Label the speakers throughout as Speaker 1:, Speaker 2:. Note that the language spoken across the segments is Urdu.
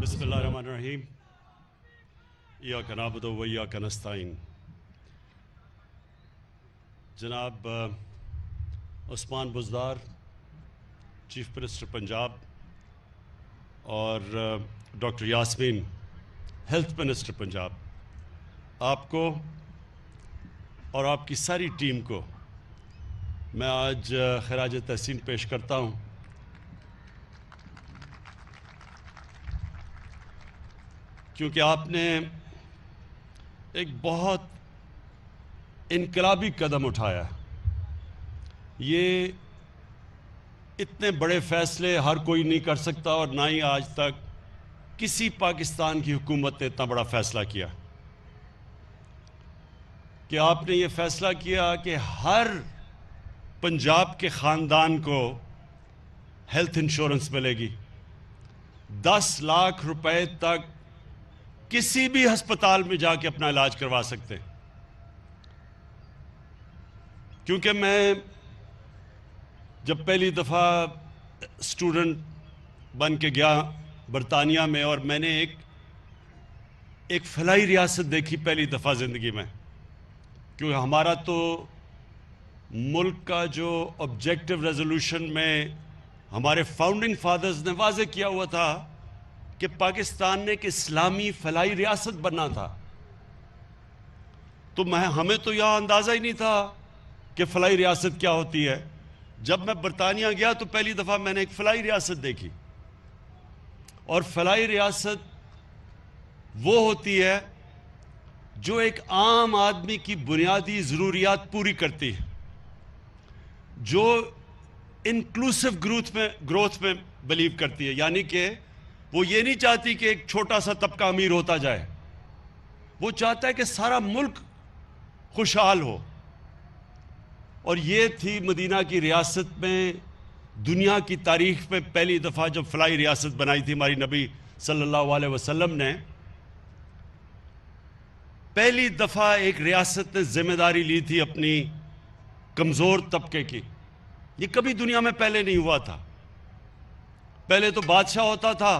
Speaker 1: بسم اللہ الرحمن الرحیم ایاک نعبد و ایاک نستعین. جناب عثمان بزدار چیف منسٹر پنجاب اور doctor Yasmin health minister Punjab, آپ کو اور آپ کی ساری ٹیم کو میں آج خراج تحسین پیش کرتا ہوں. کیونکہ آپ نے ایک بہت انقلابی قدم اٹھایا. یہ اتنے بڑے فیصلے ہر کوئی نہیں کر سکتا، اور نہ ہی آج تک کسی پاکستان کی حکومت نے اتنا بڑا فیصلہ کیا کہ آپ نے یہ فیصلہ کیا کہ ہر پنجاب کے خاندان کو ہیلتھ انشورنس ملے گی. 10 لاکھ روپے تک کسی بھی ہسپتال میں جا کے اپنا علاج کروا سکتے ہیں. کیونکہ میں جب پہلی دفعہ اسٹوڈنٹ بن کے گیا برطانیہ میں، اور میں نے ایک فلاحی ریاست دیکھی پہلی دفعہ زندگی میں. کیونکہ ہمارا تو ملک کا جو آبجیکٹو ریزولوشن میں ہمارے فاؤنڈنگ فادرز نے واضح کیا ہوا تھا کہ پاکستان نے ایک اسلامی فلاحی ریاست بننا تھا، تو ہمیں تو یہاں اندازہ ہی نہیں تھا کہ فلاحی ریاست کیا ہوتی ہے. جب میں برطانیہ گیا تو پہلی دفعہ میں نے ایک فلاحی ریاست دیکھی. اور فلاحی ریاست وہ ہوتی ہے جو ایک عام آدمی کی بنیادی ضروریات پوری کرتی ہے، جو انکلوسیو گروتھ میں بلیو کرتی ہے. یعنی کہ وہ یہ نہیں چاہتی کہ ایک چھوٹا سا طبقہ امیر ہوتا جائے، وہ چاہتا ہے کہ سارا ملک خوشحال ہو. اور یہ تھی مدینہ کی ریاست میں دنیا کی تاریخ میں پہلی دفعہ جب فلاحی ریاست بنائی تھی ہماری نبی صلی اللہ علیہ وسلم نے. پہلی دفعہ ایک ریاست نے ذمہ داری لی تھی اپنی کمزور طبقے کی. یہ کبھی دنیا میں پہلے نہیں ہوا تھا. پہلے تو بادشاہ ہوتا تھا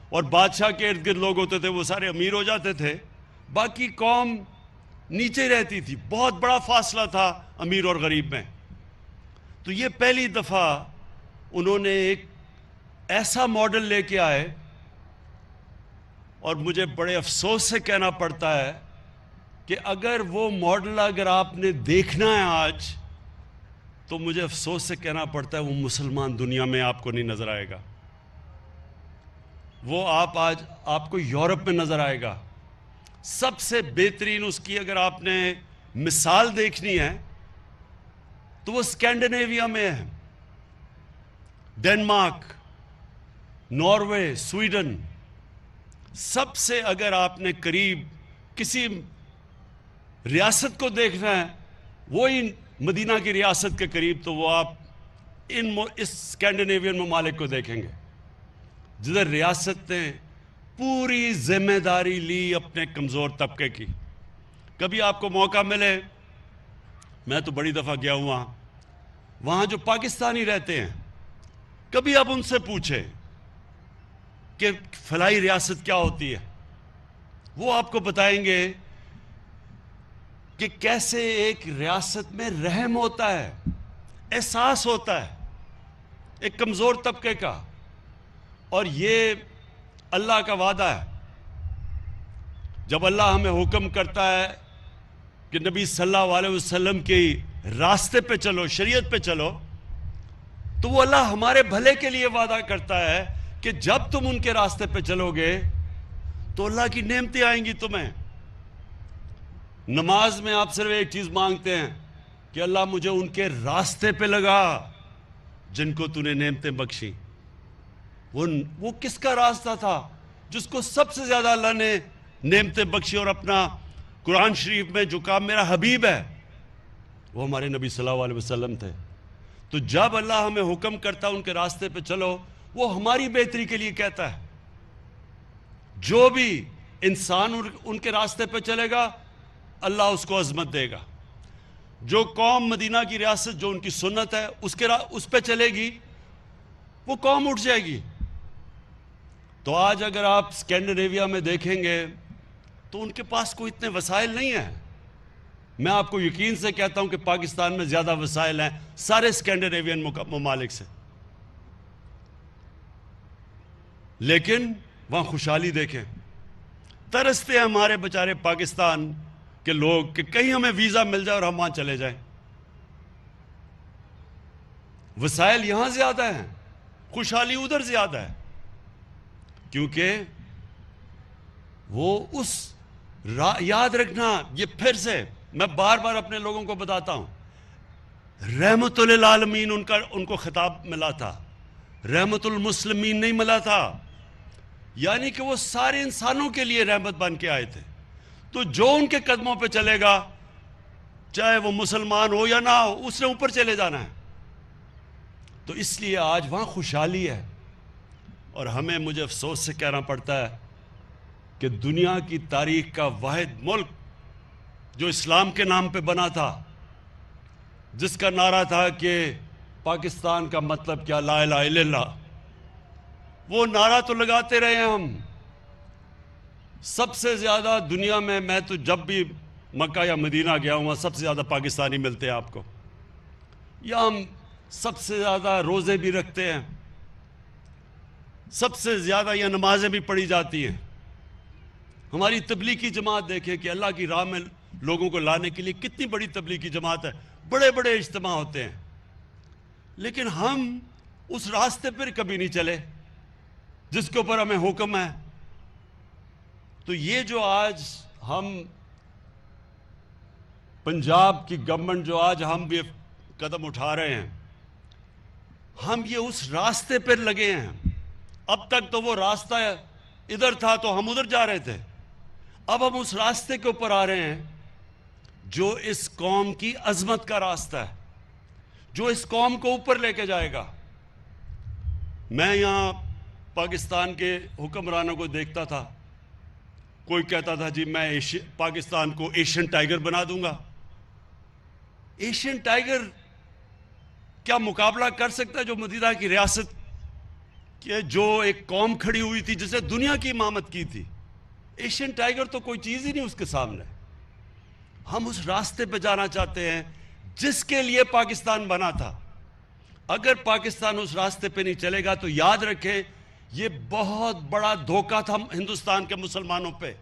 Speaker 1: اور بادشاہ کے ارد گرد لوگ ہوتے تھے، وہ سارے امیر ہو جاتے تھے، باقی قوم نیچے رہتی تھی. بہت بڑا فاصلہ تھا امیر اور غریب میں. تو یہ پہلی دفعہ انہوں نے ایک ایسا ماڈل لے کے آئے، اور مجھے بڑے افسوس سے کہنا پڑتا ہے کہ اگر وہ ماڈل اگر آپ نے دیکھنا ہے آج، تو مجھے افسوس سے کہنا پڑتا ہے وہ مسلمان دنیا میں آپ کو نہیں نظر آئے گا. وہ آپ کو یورپ میں نظر آئے گا. سب سے بہترین اس کی اگر آپ نے مثال دیکھنی ہے تو وہ اسکینڈینیویا میں ہے. Denmark, Norway, Sweden. سب سے اگر آپ نے قریب کسی ریاست کو دیکھنا ہے وہی مدینہ کی ریاست کے قریب، تو وہ آپ اس اسکینڈینیوین ممالک کو دیکھیں گے جدھر ریاست نے پوری ذمہ داری لی اپنے کمزور طبقے کی. کبھی آپ کو موقع ملے، میں تو بڑی دفعہ گیا ہوں وہاں جو پاکستانی رہتے ہیں، کبھی آپ ان سے پوچھیں کہ فلاحی ریاست کیا ہوتی ہے، وہ آپ کو بتائیں گے کہ کیسے ایک ریاست میں رحم ہوتا ہے، احساس ہوتا ہے ایک کمزور طبقے کا. اور یہ اللہ کا وعدہ ہے. جب اللہ ہمیں حکم کرتا ہے کہ نبی صلی اللہ علیہ وسلم کے راستے پہ چلو، شریعت پہ چلو، تو وہ اللہ ہمارے بھلے کے لیے وعدہ کرتا ہے کہ جب تم ان کے راستے پہ چلو گے تو اللہ کی نعمتیں آئیں گی تمہیں. نماز میں آپ صرف ایک چیز مانگتے ہیں کہ اللہ مجھے ان کے راستے پہ لگا جن کو تو نے نعمتیں بخشی. وہ کس کا راستہ تھا؟ جس کو سب سے زیادہ اللہ نے نعمتیں بخشی، اور اپنا قرآن شریف میں جو کہا میرا حبیب ہے، وہ ہمارے نبی صلی اللہ علیہ وسلم تھے. تو جب اللہ ہمیں حکم کرتا ان کے راستے پہ چلو، وہ ہماری بہتری کے لیے کہتا ہے. جو بھی انسان ان کے راستے پہ چلے گا اللہ اس کو عظمت دے گا. جو قوم مدینہ کی ریاست جو ان کی سنت ہے اس پہ چلے گی، وہ قوم اٹھ جائے گی. تو آج اگر آپ اسکینڈینیویا میں دیکھیں گے تو ان کے پاس کوئی اتنے وسائل نہیں ہیں. میں آپ کو یقین سے کہتا ہوں کہ پاکستان میں زیادہ وسائل ہیں سارے اسکینڈینیوین ممالک سے، لیکن وہاں خوشحالی دیکھیں. ترستے ہیں ہمارے بیچارے پاکستان کے لوگ کہ کہیں ہمیں ویزا مل جائے اور ہم وہاں چلے جائیں. وسائل یہاں زیادہ ہیں، خوشحالی ادھر زیادہ ہے، کیونکہ وہ اس یاد رکھنا، یہ پھر سے میں بار بار اپنے لوگوں کو بتاتا ہوں، رحمت للعالمین ان کو خطاب ملا تھا، رحمت المسلمین نہیں ملا تھا. یعنی کہ وہ سارے انسانوں کے لیے رحمت بن کے آئے تھے. تو جو ان کے قدموں پہ چلے گا، چاہے وہ مسلمان ہو یا نہ ہو، اس نے اوپر چلے جانا ہے. تو اس لیے آج وہاں خوشحالی ہے. اور مجھے افسوس سے کہنا پڑتا ہے کہ دنیا کی تاریخ کا واحد ملک جو اسلام کے نام پہ بنا تھا، جس کا نعرہ تھا کہ پاکستان کا مطلب کیا، لا الہ الا اللہ، وہ نعرہ تو لگاتے رہے ہیں ہم. سب سے زیادہ دنیا میں تو جب بھی مکہ یا مدینہ گیا ہوں سب سے زیادہ پاکستانی ملتے ہیں آپ کو. یا ہم سب سے زیادہ روزے بھی رکھتے ہیں، سب سے زیادہ یہ نمازیں بھی پڑھی جاتی ہیں. ہماری تبلیغی جماعت دیکھیں کہ اللہ کی راہ میں لوگوں کو لانے کے لیے کتنی بڑی تبلیغی جماعت ہے، بڑے بڑے اجتماع ہوتے ہیں، لیکن ہم اس راستے پر کبھی نہیں چلے جس کے اوپر ہمیں حکم ہے. تو یہ جو آج ہم پنجاب کی گورنمنٹ جو آج ہم بھی قدم اٹھا رہے ہیں، ہم یہ اس راستے پر لگے ہیں. اب تک تو وہ راستہ ادھر تھا تو ہم ادھر جا رہے تھے، اب ہم اس راستے کے اوپر آ رہے ہیں جو اس قوم کی عظمت کا راستہ ہے، جو اس قوم کو اوپر لے کے جائے گا. میں یہاں پاکستان کے حکمرانوں کو دیکھتا تھا، کوئی کہتا تھا جی میں پاکستان کو ایشین ٹائیگر بنا دوں گا. ایشین ٹائیگر کیا مقابلہ کر سکتا ہے جو متحدہ کی ریاست کہ جو ایک قوم کھڑی ہوئی تھی جسے دنیا کی امامت کی تھی؟ ایشین ٹائیگر تو کوئی چیز ہی نہیں اس کے سامنے. ہم اس راستے پہ جانا چاہتے ہیں جس کے لیے پاکستان بنا تھا. اگر پاکستان اس راستے پہ نہیں چلے گا تو یاد رکھیں یہ بہت بڑا دھوکہ تھا ہندوستان کے مسلمانوں پہ.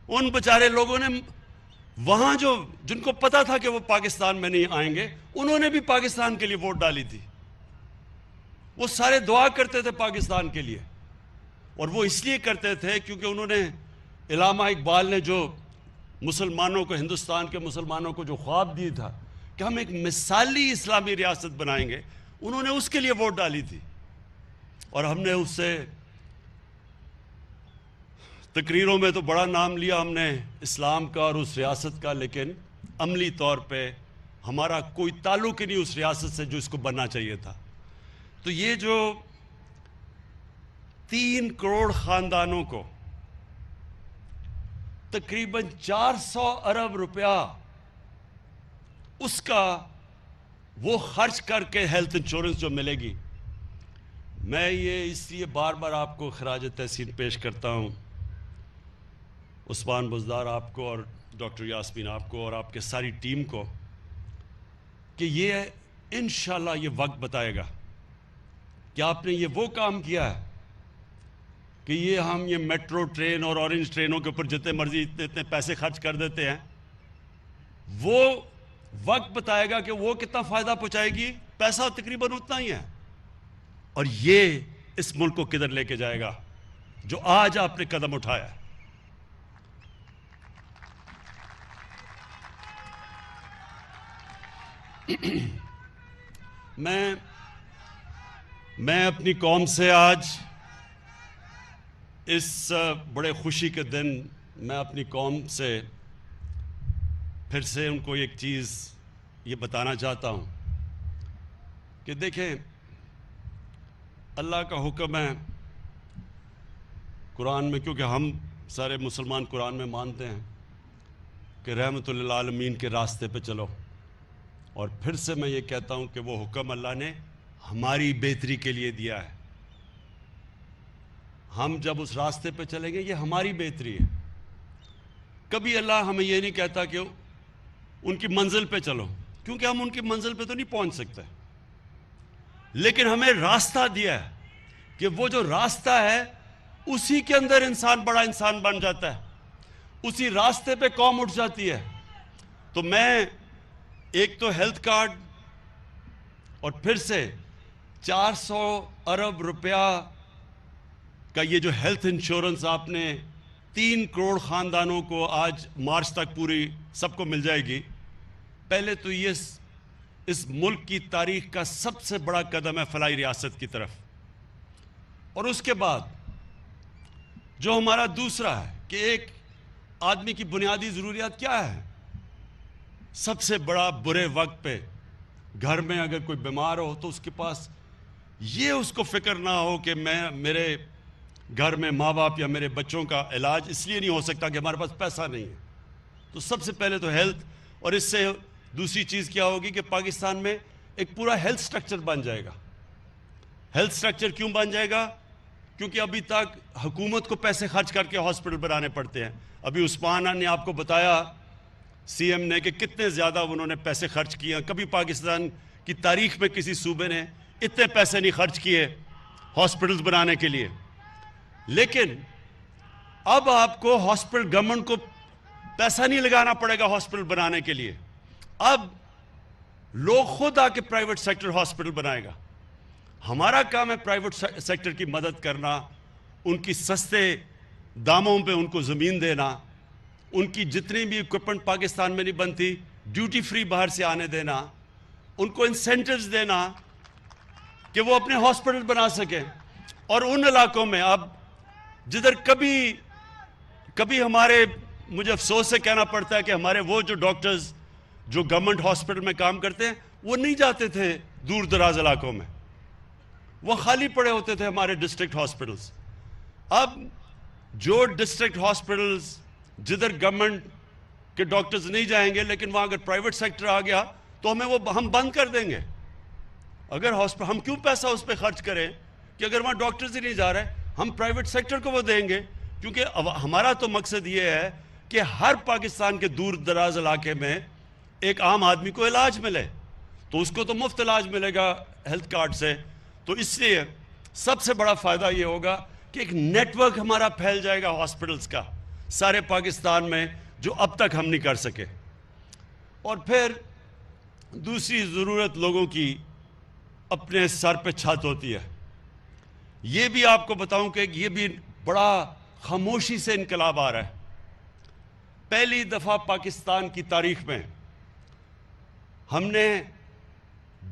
Speaker 1: ان بیچارے لوگوں نے وہاں جن کو پتا تھا کہ وہ پاکستان میں نہیں آئیں گے، انہوں نے بھی پاکستان کے لیے ووٹ ڈالی تھی. وہ سارے دعا کرتے تھے پاکستان کے لیے، اور وہ اس لیے کرتے تھے کیونکہ انہوں نے علامہ اقبال نے جو مسلمانوں کو، ہندوستان کے مسلمانوں کو جو خواب دی تھا کہ ہم ایک مثالی اسلامی ریاست بنائیں گے، انہوں نے اس کے لیے ووٹ ڈالی تھی. اور ہم نے اس سے تقریروں میں تو بڑا نام لیا ہم نے اسلام کا اور اس ریاست کا، لیکن عملی طور پہ ہمارا کوئی تعلق ہی نہیں اس ریاست سے جو اس کو بننا چاہیے تھا. تو یہ جو 3 کروڑ خاندانوں کو تقریباً 400 ارب روپیہ اس کا وہ خرچ کر کے ہیلتھ انشورنس جو ملے گی، میں یہ اس لیے بار بار آپ کو خراج تحسین پیش کرتا ہوں، عثمان بزدار آپ کو اور ڈاکٹر یاسمین آپ کو اور آپ کے ساری ٹیم کو، کہ یہ انشاءاللہ یہ وقت بتائے گا کہ آپ نے یہ وہ کام کیا ہے کہ ہم یہ میٹرو ٹرین اور اورنج ٹرینوں کے اوپر جتنے مرضی اتنے پیسے خرچ کر دیتے ہیں، وہ وقت بتائے گا کہ وہ کتنا فائدہ پہنچائے گی. پیسہ تقریباً اتنا ہی ہے، اور یہ اس ملک کو کدھر لے کے جائے گا جو آج آپ نے قدم اٹھایا ہے. میں اپنی قوم سے آج اس بڑے خوشی کے دن میں اپنی قوم سے پھر سے ان کو ایک چیز یہ بتانا چاہتا ہوں کہ دیکھیں، اللہ کا حکم ہے قرآن میں، کیونکہ ہم سارے مسلمان قرآن میں مانتے ہیں کہ رحمت للعالمین کے راستے پہ چلو. اور پھر سے میں یہ کہتا ہوں کہ وہ حکم اللہ نے ہماری بہتری کے لیے دیا ہے، ہم جب اس راستے پہ چلیں گے یہ ہماری بہتری ہے. کبھی اللہ ہمیں یہ نہیں کہتا کہ ان کی منزل پہ چلو، کیونکہ ہم ان کی منزل پہ تو نہیں پہنچ سکتے، لیکن ہمیں راستہ دیا ہے کہ وہ جو راستہ ہے اسی کے اندر انسان بڑا انسان بن جاتا ہے، اسی راستے پہ قوم اٹھ جاتی ہے. تو میں ایک تو ہیلتھ کارڈ اور پھر سے 400 ارب روپیہ کا یہ جو ہیلتھ انشورنس آپ نے 3 کروڑ خاندانوں کو آج مارچ تک پوری سب کو مل جائے گی. پہلے تو یہ اس ملک کی تاریخ کا سب سے بڑا قدم ہے فلاحی ریاست کی طرف. اور اس کے بعد جو ہمارا دوسرا ہے کہ ایک آدمی کی بنیادی ضروریات کیا ہے؟ سب سے بڑا برے وقت پہ گھر میں اگر کوئی بیمار ہو تو اس کے پاس یہ اس کو فکر نہ ہو کہ میرے گھر میں ماں باپ یا میرے بچوں کا علاج اس لیے نہیں ہو سکتا کہ ہمارے پاس پیسہ نہیں ہے. تو سب سے پہلے تو ہیلتھ، اور اس سے دوسری چیز کیا ہوگی کہ پاکستان میں ایک پورا ہیلتھ سٹرکچر بن جائے گا. ہیلتھ سٹرکچر کیوں بن جائے گا؟ کیونکہ ابھی تک حکومت کو پیسے خرچ کر کے ہاسپٹل بنانے پڑتے ہیں. ابھی عثمان نے آپ کو بتایا سی ایم نے کہ کتنے زیادہ انہوں نے پیسے خرچ کیے. کبھی پاکستان کی تاریخ میں کسی صوبے نے اتنے پیسے نہیں خرچ کیے ہاسپٹلز بنانے کے لیے. لیکن اب آپ کو ہاسپٹل، گورنمنٹ کو پیسہ نہیں لگانا پڑے گا ہاسپٹل بنانے کے لیے. اب لوگ خود آ کے پرائیویٹ سیکٹر ہاسپٹل بنائے گا. ہمارا کام ہے پرائیویٹ سیکٹر کی مدد کرنا، ان کی سستے داموں پہ ان کو زمین دینا، ان کی جتنی بھی اکوپمنٹ پاکستان میں نہیں بنتی ڈیوٹی فری باہر سے آنے دینا، ان کو انسینٹیوز دینا کہ وہ اپنے ہاسپٹل بنا سکیں. اور ان علاقوں میں اب جدھر کبھی ہمارے، مجھے افسوس سے کہنا پڑتا ہے کہ ہمارے وہ جو ڈاکٹرز جو گورنمنٹ ہاسپٹل میں کام کرتے ہیں وہ نہیں جاتے تھے دور دراز علاقوں میں، وہ خالی پڑے ہوتے تھے ہمارے ڈسٹرکٹ ہاسپٹلز. اب جو ڈسٹرکٹ ہاسپٹلز جدھر گورنمنٹ کے ڈاکٹرز نہیں جائیں گے لیکن وہاں اگر پرائیویٹ سیکٹر آ گیا تو ہم بند کر دیں گے. اگر ہم کیوں پیسہ اس پہ خرچ کریں کہ اگر وہاں ڈاکٹرز ہی نہیں جا رہے، ہم پرائیویٹ سیکٹر کو وہ دیں گے. کیونکہ ہمارا تو مقصد یہ ہے کہ ہر پاکستان کے دور دراز علاقے میں ایک عام آدمی کو علاج ملے، تو اس کو تو مفت علاج ملے گا ہیلتھ کارڈ سے. تو اس لیے سب سے بڑا فائدہ یہ ہوگا کہ ایک نیٹ ورک ہمارا پھیل جائے گا ہاسپٹلز کا سارے پاکستان میں، جو اب تک ہم نہیں کر سکے. اور پھر دوسری ضرورت لوگوں کی اپنے سر پہ چھت ہوتی ہے. یہ بھی آپ کو بتاؤں کہ یہ بھی بڑا خاموشی سے انقلاب آ رہا ہے. پہلی دفعہ پاکستان کی تاریخ میں ہم نے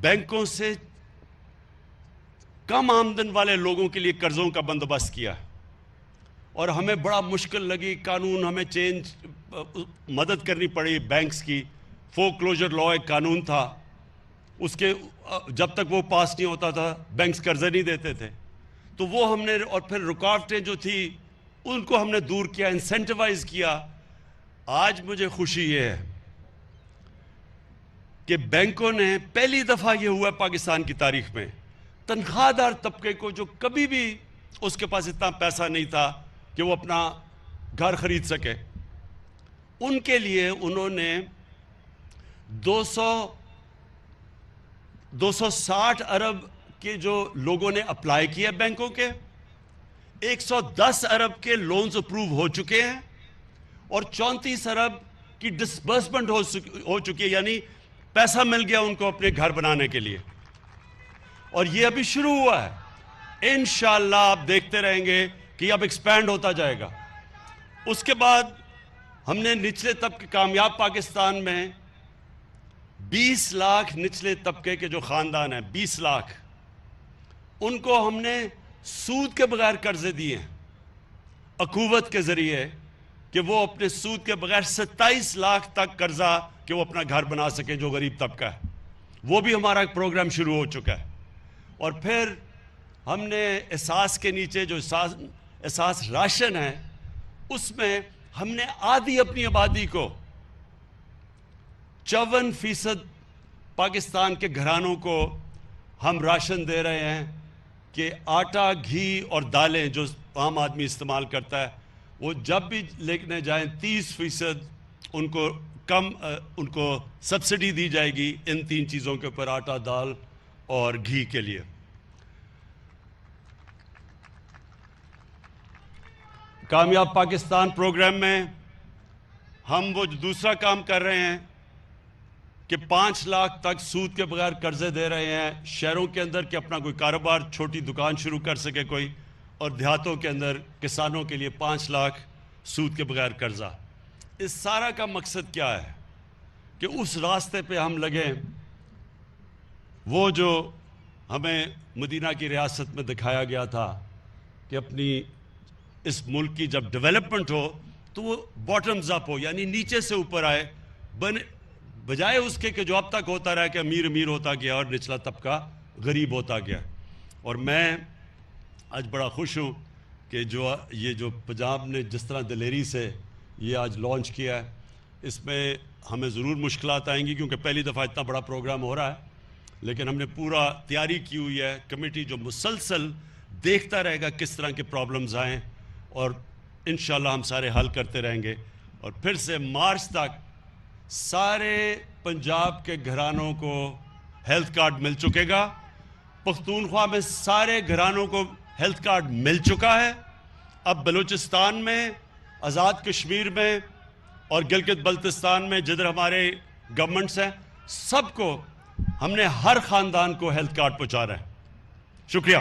Speaker 1: بینکوں سے کم آمدن والے لوگوں کے لیے قرضوں کا بندوبست کیا، اور ہمیں بڑا مشکل لگی. قانون ہمیں مدد کرنی پڑی بینکس کی. فور کلوجر لا ایک قانون تھا، اس کے جب تک وہ پاس نہیں ہوتا تھا بینکس قرضے نہیں دیتے تھے. تو وہ ہم نے، اور پھر رکاوٹیں جو تھی ان کو ہم نے دور کیا، انسینٹیوائز کیا. آج مجھے خوشی یہ ہے کہ بینکوں نے پہلی دفعہ یہ ہوا پاکستان کی تاریخ میں تنخواہ دار طبقے کو، جو کبھی بھی اس کے پاس اتنا پیسہ نہیں تھا کہ وہ اپنا گھر خرید سکے، ان کے لیے انہوں نے 260 ارب کے جو لوگوں نے اپلائی کیا بینکوں کے، 110 ارب کے لونز اپروو ہو چکے ہیں، اور 34 ارب کی ڈسبرسمنٹ ہو چکی ہے، یعنی پیسہ مل گیا ان کو اپنے گھر بنانے کے لیے. اور یہ ابھی شروع ہوا ہے، انشاءاللہ آپ دیکھتے رہیں گے کہ یہ اب ایکسپینڈ ہوتا جائے گا. اس کے بعد ہم نے نچلے طبقے، کامیاب پاکستان میں 20 لاکھ نچلے طبقے کے جو خاندان ہیں، 20 لاکھ، ان کو ہم نے سود کے بغیر قرضے دیے ہیں اخوت کے ذریعے، کہ وہ اپنے سود کے بغیر 27 لاکھ تک قرضہ کہ وہ اپنا گھر بنا سکیں جو غریب طبقہ ہے. وہ بھی ہمارا ایک پروگرام شروع ہو چکا ہے. اور پھر ہم نے احساس کے نیچے جو احساس راشن ہے، اس میں ہم نے آدھی اپنی آبادی کو 54% پاکستان کے گھرانوں کو ہم راشن دے رہے ہیں کہ آٹا، گھی اور دالیں جو عام آدمی استعمال کرتا ہے، وہ جب بھی لینے جائیں 30% ان کو سبسڈی دی جائے گی ان 3 چیزوں کے اوپر، آٹا، دال اور گھی کے لیے۔ کامیاب پاکستان پروگرام میں ہم وہ دوسرا کام کر رہے ہیں کہ 5 لاکھ تک سود کے بغیر قرضے دے رہے ہیں شہروں کے اندر کہ اپنا کوئی کاروبار، چھوٹی دکان شروع کر سکے کوئی، اور دیہاتوں کے اندر کسانوں کے لیے 5 لاکھ سود کے بغیر قرضہ۔ اس سارا کا مقصد کیا ہے کہ اس راستے پہ ہم لگیں، وہ جو ہمیں مدینہ کی ریاست میں دکھایا گیا تھا کہ اپنی اس ملک کی جب ڈیولپمنٹ ہو تو وہ باٹمز اپ ہو، یعنی نیچے سے اوپر آئے، بجائے اس کے کہ جو اب تک ہوتا رہا کہ امیر امیر ہوتا گیا اور نچلا طبقہ غریب ہوتا گیا۔ اور میں آج بڑا خوش ہوں کہ یہ جو پنجاب نے جس طرح دلیری سے یہ آج لانچ کیا ہے، اس میں ہمیں ضرور مشکلات آئیں گی کیونکہ پہلی دفعہ اتنا بڑا پروگرام ہو رہا ہے، لیکن ہم نے پورا تیاری کی ہوئی ہے، کمیٹی جو مسلسل دیکھتا رہے گا کس طرح کے پرابلمز آئیں، اور انشاءاللہ ہم سارے حل کرتے رہیں گے۔ اور پھر سے مارچ تک سارے پنجاب کے گھرانوں کو ہیلتھ کارڈ مل چکے گا، پختونخوا میں سارے گھرانوں کو ہیلتھ کارڈ مل چکا ہے، اب بلوچستان میں، آزاد کشمیر میں اور گلگت بلتستان میں جدھر ہمارے گورنمنٹس ہیں، سب کو ہم نے ہر خاندان کو ہیلتھ کارڈ پہنچا رہے ہیں۔ شکریہ۔